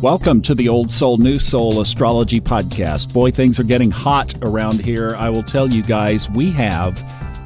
Welcome to the Old Soul, New Soul Astrology Podcast. Boy, things are getting hot around here. I will tell you guys, we have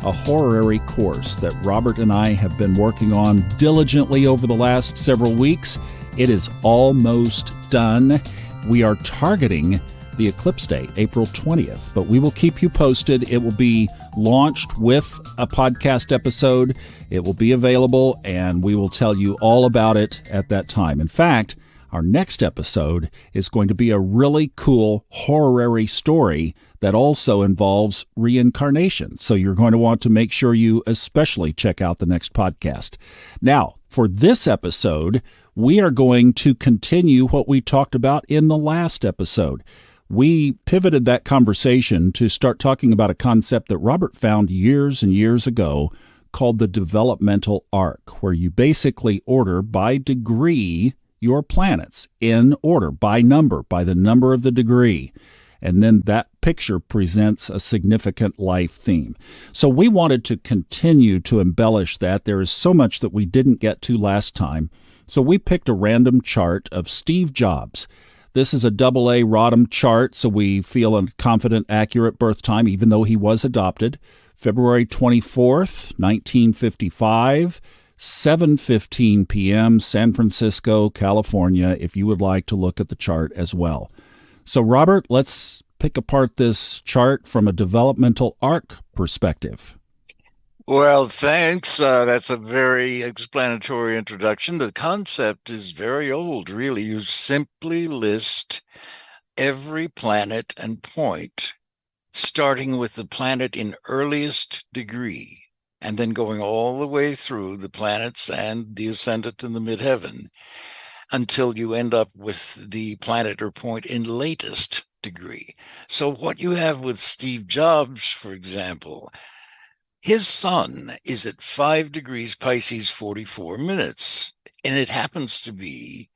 a horary course that Robert and I have been working on diligently over the last several weeks. It is almost done. We are targeting the eclipse date, April 20th, but we will keep you posted. It will be launched with a podcast episode. It will be available, and we will tell you all about it at that time. In fact, our next episode is going to be a really cool horary story that also involves reincarnation. So you're going to want to make sure you especially check out the next podcast. Now, for this episode, we are going to continue what we talked about in the last episode. We pivoted that conversation to start talking about a concept that Robert found years and years ago called the developmental arc, where you basically order by degree your planets in order, by number, by the number of the degree. And then that picture presents a significant life theme. So we wanted to continue to embellish that. There is so much that we didn't get to last time. So we picked a random chart of Steve Jobs. This is a AA Rodham chart, so we feel a confident, accurate birth time, even though he was adopted. February 24th, 1955. 7:15 p.m., San Francisco, California, if you would like to look at the chart as well. So, Robert, let's pick apart this chart from a developmental arc perspective. Well, thanks. That's a very explanatory introduction. The concept is very old, really. You simply list every planet and point, starting with the planet in earliest degree, and then going all the way through the planets and the ascendant in the midheaven until you end up with the planet or point in latest degree. So what you have with Steve Jobs, for example, his sun is at 5 degrees Pisces, 44 minutes, and it happens to be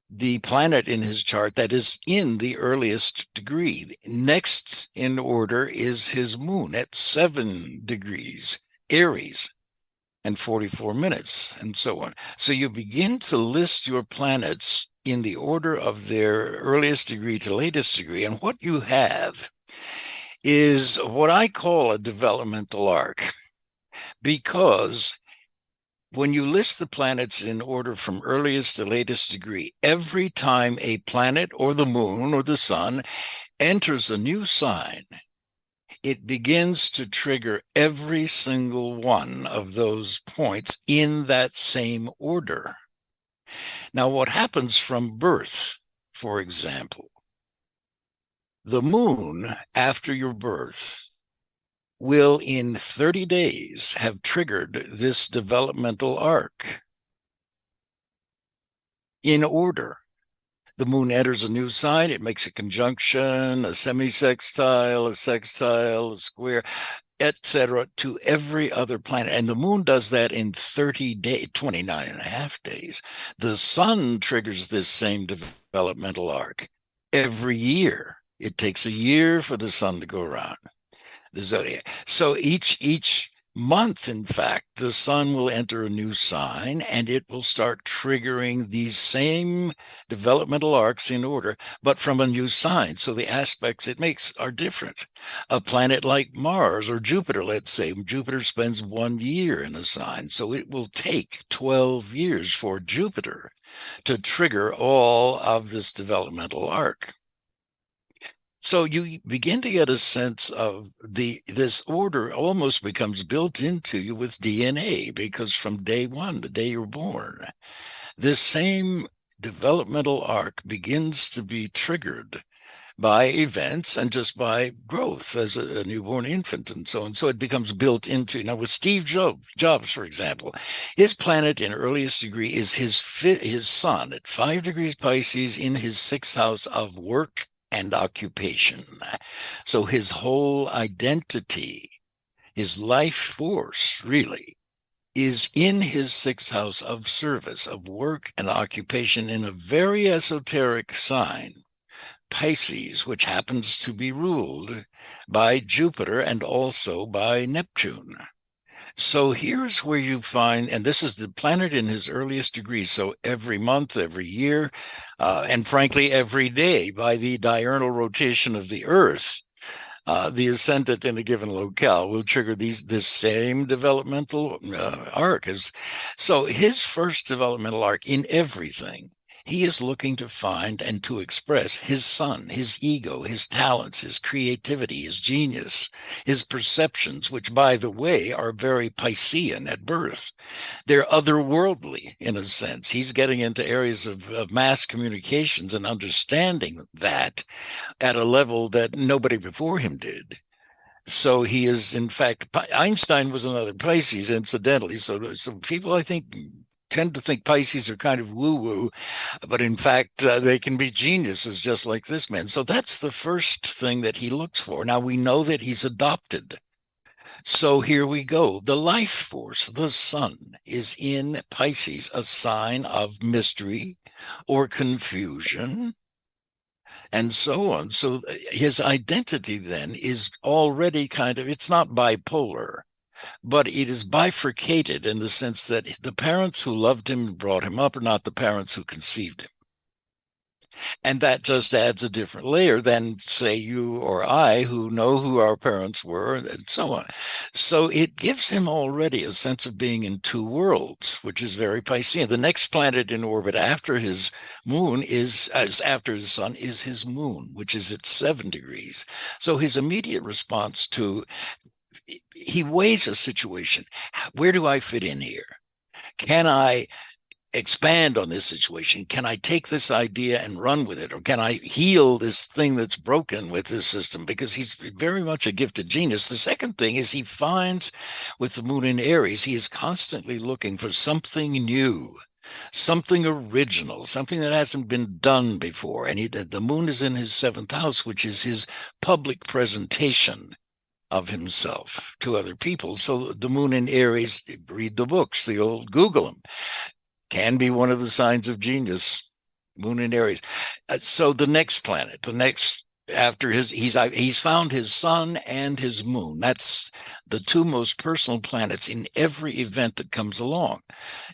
the planet in his chart that is in the earliest degree. Next in order is his moon at 7 degrees Aries and 44 minutes, and so on. So you begin to list your planets in the order of their earliest degree to latest degree, and what you have is what I call a developmental arc, because when you list the planets in order from earliest to latest degree, every time a planet or the moon or the sun enters a new sign, it begins to trigger every single one of those points in that same order. Now, what happens from birth, for example, the moon after your birth will in 30 days have triggered this developmental arc in order. The moon enters a new sign, it makes a conjunction, a semi-sextile, a sextile, a square, etc., to every other planet. And the moon does that in 30 days, 29 and a half days. The sun triggers this same developmental arc every year. It takes a year for the sun to go around the zodiac. So each month, in fact, the sun will enter a new sign and it will start triggering these same developmental arcs in order, but from a new sign. So the aspects it makes are different. A planet like Mars or Jupiter, let's say, Jupiter spends 1 year in a sign. So it will take 12 years for Jupiter to trigger all of this developmental arc. So you begin to get a sense of this order almost becomes built into you with DNA, because from day one, the day you're born, this same developmental arc begins to be triggered by events and just by growth as a newborn infant and so on. So it becomes built into. Now with Steve Jobs, for example, his planet in earliest degree is his sun at 5 degrees Pisces in his 6th house of work and occupation. So his whole identity, his life force really, is in his 6th house of service, of work and occupation, in a very esoteric sign, Pisces, which happens to be ruled by Jupiter and also by Neptune. So here's where you find, and this is the planet in his earliest degree. So every month, every year, and frankly, every day by the diurnal rotation of the Earth, the ascendant in a given locale will trigger this same developmental arc. So his first developmental arc in everything, he is looking to find and to express his sun, his ego, his talents, his creativity, his genius, his perceptions, which, by the way, are very Piscean at birth. They're otherworldly in a sense. He's getting into areas of mass communications and understanding that at a level that nobody before him did. So he is, in fact, Einstein was another Pisces, incidentally. So people, I think, tend to think Pisces are kind of woo-woo, but in fact, they can be geniuses just like this man. So that's the first thing that he looks for. Now, we know that he's adopted. So here we go. The life force, the sun, is in Pisces, a sign of mystery or confusion, and so on. So his identity then is already it's not bipolar, but it is bifurcated in the sense that the parents who loved him and brought him up are not the parents who conceived him. And that just adds a different layer than, say, you or I, who know who our parents were, and so on. So it gives him already a sense of being in two worlds, which is very Piscean. The next planet in orbit after his moon after his sun is his moon, which is at 7 degrees. So his immediate response he weighs a situation. Where do I fit in here? Can I expand on this situation? Can I take this idea and run with it? Or can I heal this thing that's broken with this system? Because he's very much a gifted genius. The second thing is he finds with the moon in Aries, he is constantly looking for something new, something original, something that hasn't been done before. And the moon is in his 7th house, which is his public presentation of himself to other people. So the moon in Aries, read the books, the old Google them, can be one of the signs of genius, moon in Aries. So the next planet, after he's found his sun and his moon. That's the two most personal planets in every event that comes along.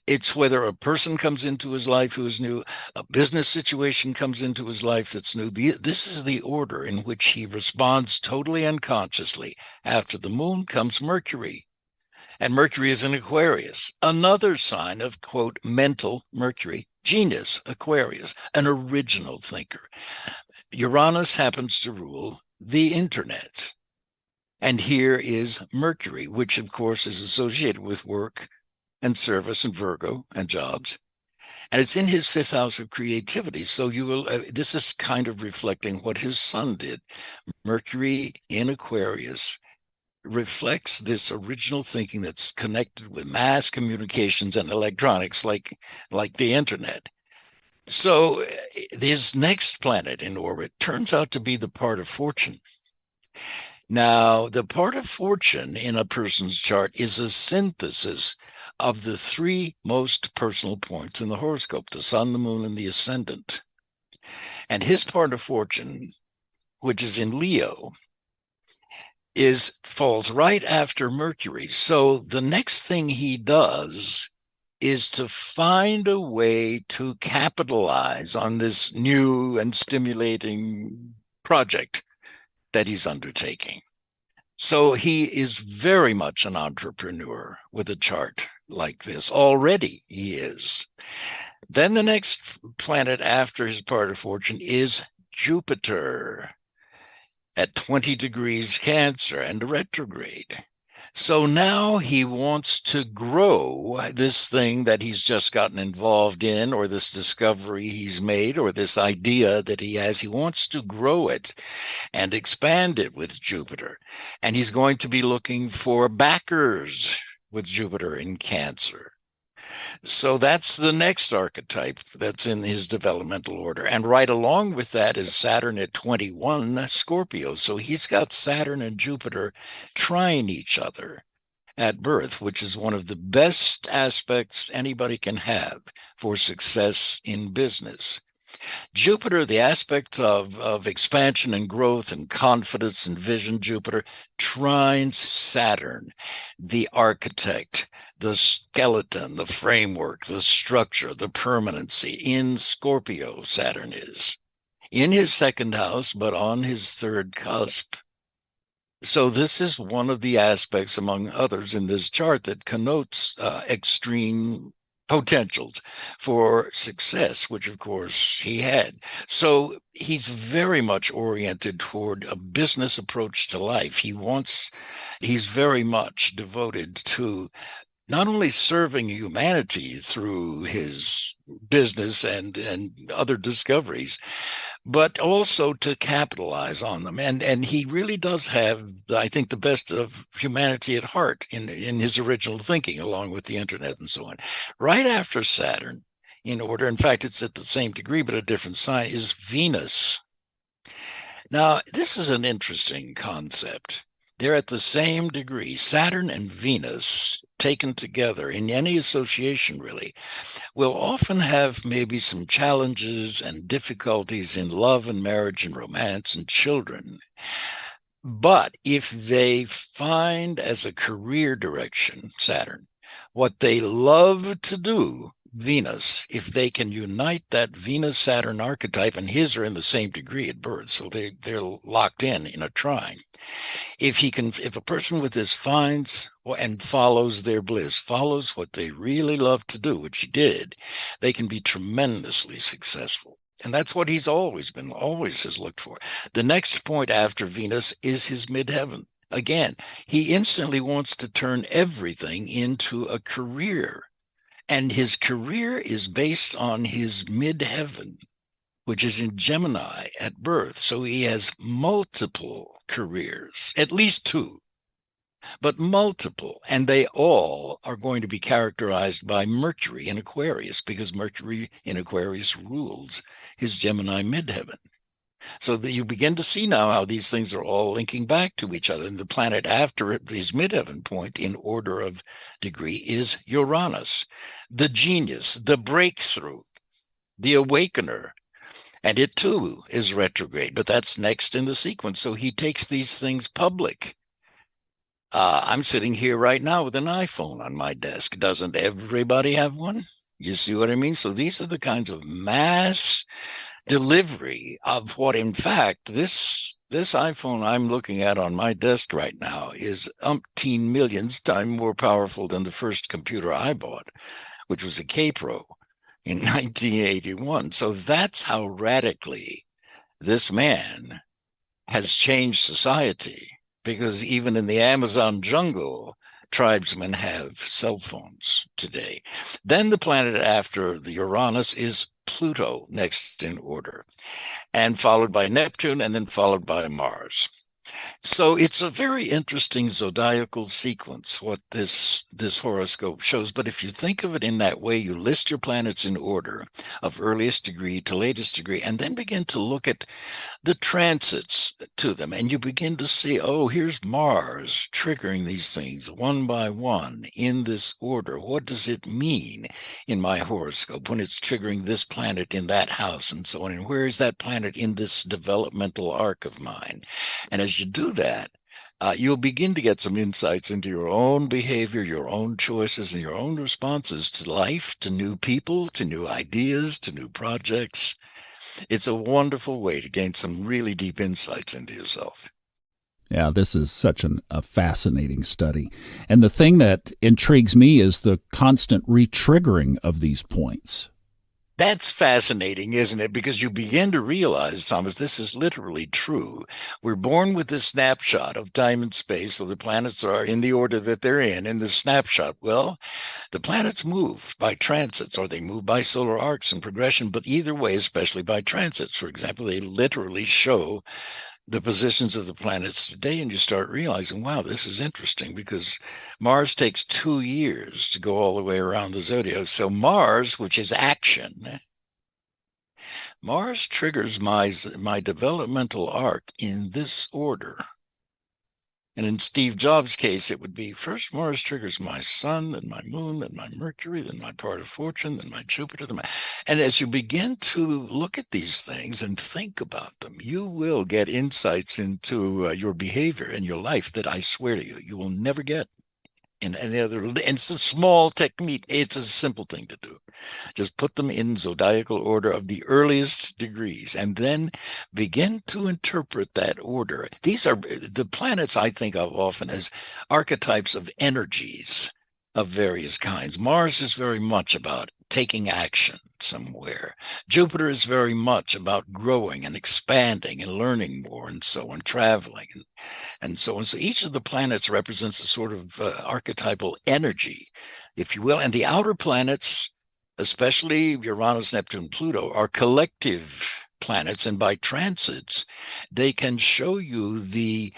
It's whether a person comes into his life who is new, a business situation comes into his life that's new. This is the order in which he responds totally unconsciously. After the moon comes Mercury. And Mercury is in Aquarius, another sign of, quote, mental Mercury, genius, Aquarius, an original thinker. Uranus happens to rule the internet. And here is Mercury, which, of course, is associated with work and service and Virgo and jobs. And it's in his 5th house of creativity. So this is kind of reflecting what his sun did. Mercury in Aquarius reflects this original thinking that's connected with mass communications and electronics, like the internet. So his next planet in orbit turns out to be the part of fortune. Now, the part of fortune in a person's chart is a synthesis of the 3 most personal points in the horoscope: the sun, the moon, and the ascendant. And his part of fortune, which is in Leo, falls right after Mercury. So the next thing he does is to find a way to capitalize on this new and stimulating project that he's undertaking. So he is very much an entrepreneur with a chart like this. Already he is. Then the next planet after his part of fortune is Jupiter at 20 degrees Cancer and retrograde. So now he wants to grow this thing that he's just gotten involved in, or this discovery he's made, or this idea that he has. He wants to grow it and expand it with Jupiter. And he's going to be looking for backers with Jupiter in Cancer. So that's the next archetype that's in his developmental order. And right along with that is Saturn at 21, Scorpio. So he's got Saturn and Jupiter trine each other at birth, which is one of the best aspects anybody can have for success in business. Jupiter, the aspect of expansion and growth and confidence and vision, Jupiter trines Saturn, the architect, the skeleton, the framework, the structure, the permanency. In Scorpio, Saturn is in his second house, but on his third cusp. So this is one of the aspects, among others, in this chart that connotes extreme potentials for success, which of course he had. So he's very much oriented toward a business approach to life. He's very much devoted to not only serving humanity through his business and other discoveries, but also to capitalize on them. And he really does have, I think, the best of humanity at heart in his original thinking, along with the internet and so on. Right after Saturn, in order, in fact, it's at the same degree, but a different sign, is Venus. Now, this is an interesting concept. They're at the same degree. Saturn and Venus, taken together in any association, really, will often have maybe some challenges and difficulties in love and marriage and romance and children. But if they find as a career direction, Saturn, what they love to do, Venus, if they can unite that Venus-Saturn archetype, and his are in the same degree at birth, so they're locked in a trine. If a person with this finds and follows their bliss, follows what they really love to do, which he did, they can be tremendously successful. And that's what he's always has looked for. The next point after Venus is his midheaven. Again, he instantly wants to turn everything into a career. And his career is based on his midheaven, which is in Gemini at birth. So he has multiple careers, at least two, but multiple. And they all are going to be characterized by Mercury in Aquarius, because Mercury in Aquarius rules his Gemini midheaven. So that you begin to see now how these things are all linking back to each other. And the planet after his midheaven point in order of degree is Uranus, the genius, the breakthrough, the awakener. And it too is retrograde, but that's next in the sequence. So he takes these things public. I'm sitting here right now with an iPhone on my desk. Doesn't everybody have one? You see what I mean? So these are the kinds of mass delivery of what, in fact, this iPhone I'm looking at on my desk right now is umpteen millions times more powerful than the first computer I bought, which was a K-Pro in 1981. So that's how radically this man has changed society, because even in the Amazon jungle, tribesmen have cell phones today. Then the planet after the Uranus is Pluto, next in order, and followed by Neptune, and then followed by Mars. So it's a very interesting zodiacal sequence, what this horoscope shows. But if you think of it in that way, you list your planets in order of earliest degree to latest degree, and then begin to look at the transits to them. And you begin to see, oh, here's Mars triggering these things one by one in this order. What does it mean in my horoscope when it's triggering this planet in that house and so on? And where is that planet in this developmental arc of mine? And as you do that, you'll begin to get some insights into your own behavior, your own choices, and your own responses to life, to new people, to new ideas, to new projects. It's a wonderful way to gain some really deep insights into yourself. Yeah, this is such a fascinating study. And the thing that intrigues me is the constant re-triggering of these points. That's fascinating, isn't it? Because you begin to realize, Thomas, this is literally true. We're born with this snapshot of time and space, so the planets are in the order that they're in the snapshot. Well, the planets move by transits, or they move by solar arcs and progression, but either way, especially by transits. For example, they literally show the positions of the planets today, and you start realizing, wow, this is interesting, because Mars takes 2 years to go all the way around the zodiac. So Mars, which is action, Mars triggers my developmental arc in this order. And in Steve Jobs' case, it would be first Mars triggers my sun, then my moon, then my Mercury, then my part of fortune, then my Jupiter. And as you begin to look at these things and think about them, you will get insights into your behavior and your life that I swear to you, you will never get in any other. And it's a small technique. It's a simple thing to do. Just put them in zodiacal order of the earliest degrees and then begin to interpret that order. These are the planets I think of often as archetypes of energies of various kinds. Mars is very much about taking action somewhere. Jupiter is very much about growing and expanding and learning more and so on, traveling and so on. So each of the planets represents a sort of archetypal energy, if you will. And the outer planets, especially Uranus, Neptune, Pluto, are collective planets. And by transits, they can show you the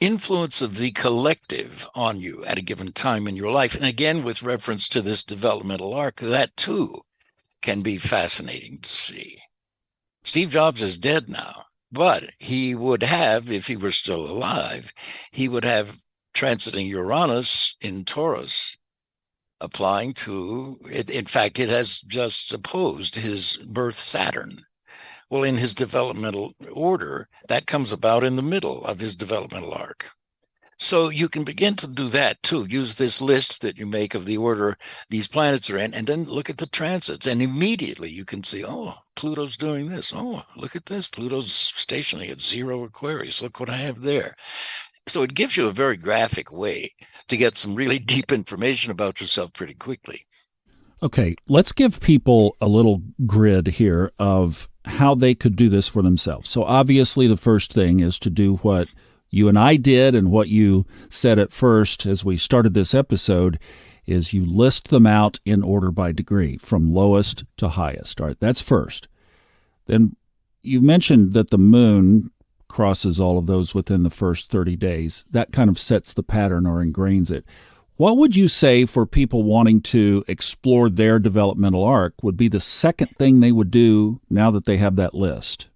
influence of the collective on you at a given time in your life. And again, with reference to this developmental arc, that too can be fascinating to see. Steve Jobs is dead now, but he would have, if he were still alive, he would have transiting Uranus in Taurus, applying to it. In fact, it has just opposed his birth Saturn. Well, in his developmental order, that comes about in the middle of his developmental arc. So you can begin to do that too. Use this list that you make of the order these planets are in, and then look at the transits. And immediately you can see, oh, Pluto's doing this. Oh, look at this. Pluto's stationing at 0 Aquarius. Look what I have there. So it gives you a very graphic way to get some really deep information about yourself pretty quickly. Okay, let's give people a little grid here of how they could do this for themselves. So obviously the first thing is to do what you and I did and what you said at first as we started this episode is you list them out in order by degree from lowest to highest. All right, that's first. Then you mentioned that the moon crosses all of those within the first 30 days. That kind of sets the pattern or ingrains it. What would you say for people wanting to explore their developmental arc would be the second thing they would do now that they have that list?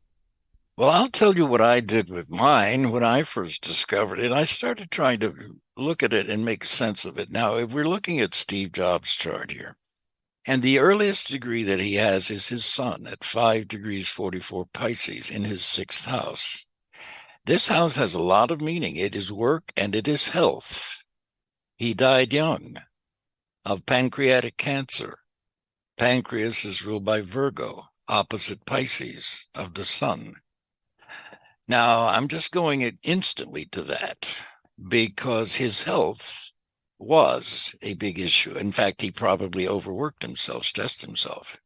Well, I'll tell you what I did with mine when I first discovered it. I started trying to look at it and make sense of it. Now, if we're looking at Steve Jobs' chart here, and the earliest degree that he has is his sun at 5 degrees 44 Pisces in his 6th house. This house has a lot of meaning. It is work and it is health. He died young of pancreatic cancer. Pancreas is ruled by Virgo, opposite Pisces of the sun. Now, I'm just going instantly to that because his health was a big issue. In fact, he probably overworked himself, stressed himself.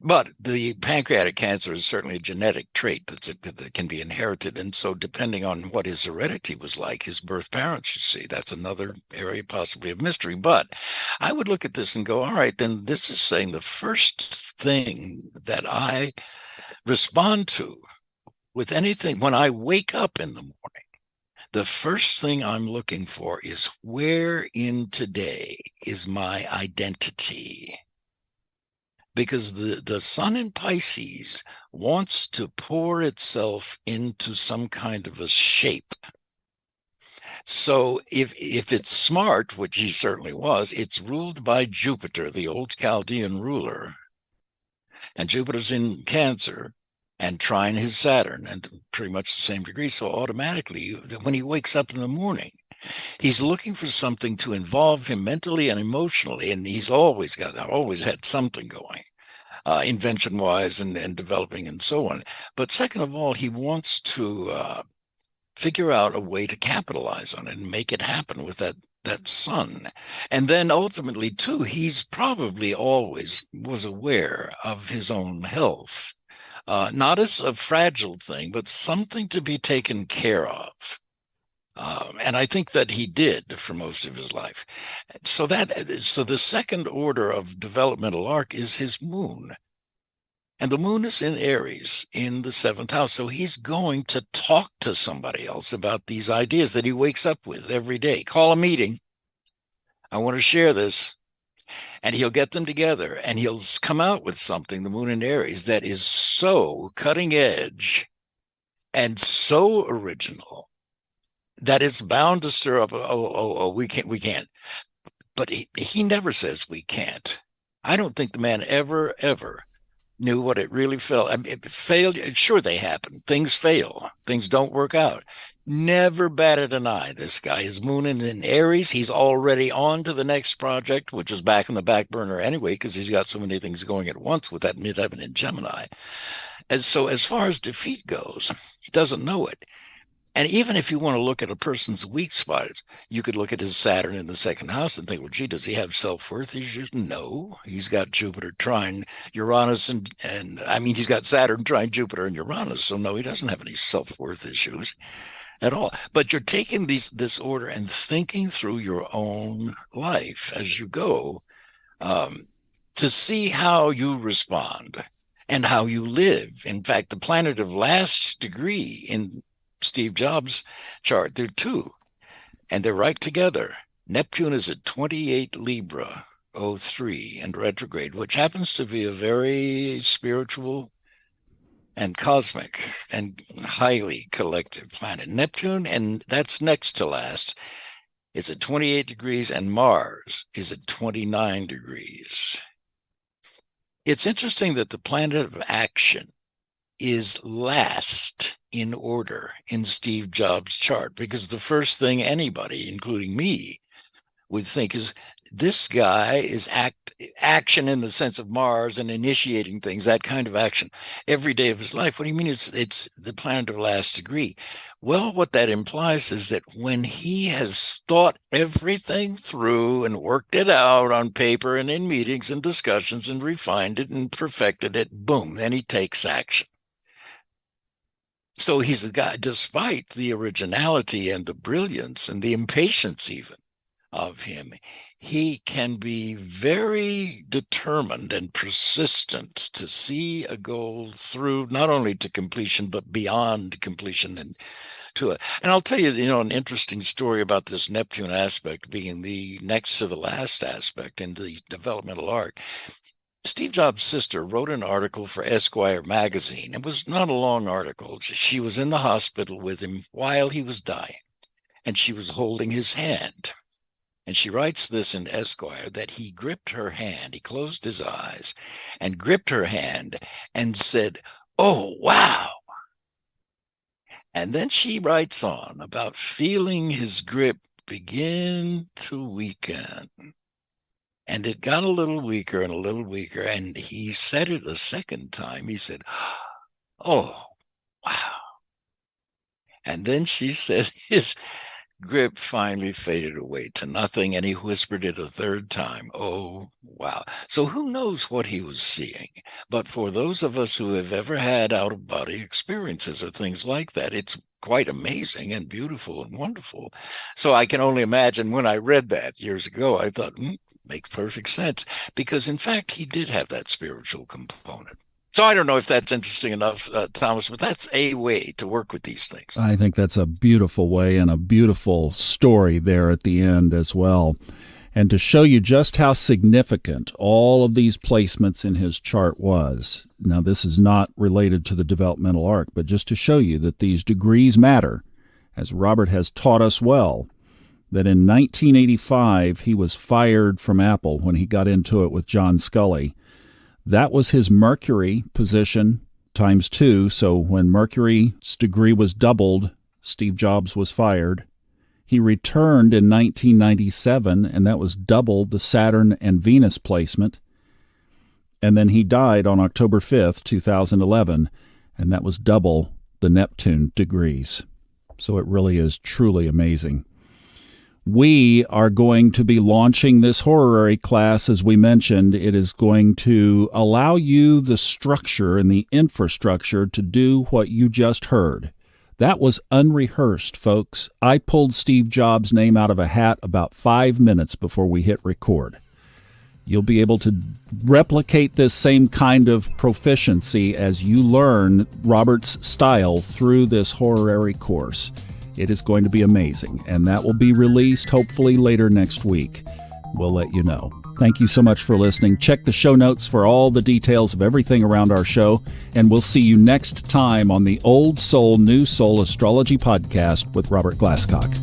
But the pancreatic cancer is certainly a genetic trait that can be inherited. And so depending on what his heredity was like, his birth parents, you see, that's another area possibly of mystery. But I would look at this and go, all right, then this is saying the first thing that I respond to with anything, when I wake up in the morning, the first thing I'm looking for is where in today is my identity? Because the sun in Pisces wants to pour itself into some kind of a shape. So if it's smart, which he certainly was, it's ruled by Jupiter, the old Chaldean ruler. And Jupiter's in Cancer and trine his Saturn, and pretty much the same degree. So automatically, when he wakes up in the morning, he's looking for something to involve him mentally and emotionally, and he's always had something going, invention-wise and developing and so on. But second of all, he wants to figure out a way to capitalize on it and make it happen with that sun. And then ultimately, too, he's probably always was aware of his own health, not as a fragile thing, but something to be taken care of. And I think that he did for most of his life. So the second order of developmental arc is his moon. And the moon is in Aries in the 7th house. So he's going to talk to somebody else about these ideas that he wakes up with every day. Call a meeting. I want to share this. And he'll get them together and he'll come out with something, the moon in Aries, that is so cutting edge and so original that is bound to stir up, we can't. But he never says we can't. I don't think the man ever knew what it really felt. I mean, it failed. Sure, they happen. Things fail. Things don't work out. Never batted an eye, this guy. His moon is in Aries. He's already on to the next project, which was back in the back burner anyway, because he's got so many things going at once with that midheaven in Gemini. And so as far as defeat goes, he doesn't know it. And even if you want to look at a person's weak spots, you could look at his Saturn in the second house and think, well, gee, does he have self-worth issues? No, he's got Jupiter trine Uranus, and I mean, he's got Saturn trine Jupiter and Uranus. So no, he doesn't have any self-worth issues at all. But you're taking this order and thinking through your own life as you go to see how you respond and how you live. In fact, the planet of last degree in Steve Jobs' chart, there are two, and they're right together. Neptune is at 28 Libra, 03, and retrograde, which happens to be a very spiritual and cosmic and highly collective planet. Neptune, and that's next to last, is at 28 degrees, and Mars is at 29 degrees. It's interesting that the planet of action is last in order in Steve Jobs' chart, because the first thing anybody, including me, would think is this guy is action in the sense of Mars and initiating things, that kind of action every day of his life. What do you mean it's the planet of last degree? Well, what that implies is that when he has thought everything through and worked it out on paper and in meetings and discussions and refined it and perfected it, boom, then he takes action. So he's a guy, despite the originality and the brilliance and the impatience even of him, he can be very determined and persistent to see a goal through, not only to completion, but beyond completion and to it. And I'll tell you, an interesting story about this Neptune aspect being the next to the last aspect in the developmental arc. Steve Jobs' sister wrote an article for Esquire magazine. It was not a long article. She was in the hospital with him while he was dying, and she was holding his hand. And she writes this in Esquire, that he gripped her hand. He closed his eyes and gripped her hand and said, "Oh, wow." And then she writes on about feeling his grip begin to weaken. And it got a little weaker and a little weaker. And he said it a second time. He said, "Oh, wow." And then she said his grip finally faded away to nothing. And he whispered it a third time, "Oh, wow." So who knows what he was seeing? But for those of us who have ever had out-of-body experiences or things like that, it's quite amazing and beautiful and wonderful. So I can only imagine when I read that years ago, I thought, makes perfect sense, because in fact he did have that spiritual component. So I don't know if that's interesting enough, Thomas, but that's a way to work with these things. I think that's a beautiful way and a beautiful story there at the end as well. And to show you just how significant all of these placements in his chart was. Now, this is not related to the developmental arc, but just to show you that these degrees matter, as Robert has taught us well, that in 1985 he was fired from Apple when he got into it with John Scully. That was his Mercury position times 2, so when Mercury's degree was doubled, Steve Jobs was fired. He returned in 1997, and that was double the Saturn and Venus placement. And then he died on October 5th, 2011, and that was double the Neptune degrees. So it really is truly amazing. We are going to be launching this horary class, as we mentioned. It is going to allow you the structure and the infrastructure to do what you just heard. That was unrehearsed, folks. I pulled Steve Jobs' name out of a hat about 5 minutes before we hit record. You'll be able to replicate this same kind of proficiency as you learn Robert's style through this horary course. It is going to be amazing, and that will be released hopefully later next week. We'll let you know. Thank you so much for listening. Check the show notes for all the details of everything around our show, and we'll see you next time on the Old Soul, New Soul Astrology Podcast with Robert Glasscock.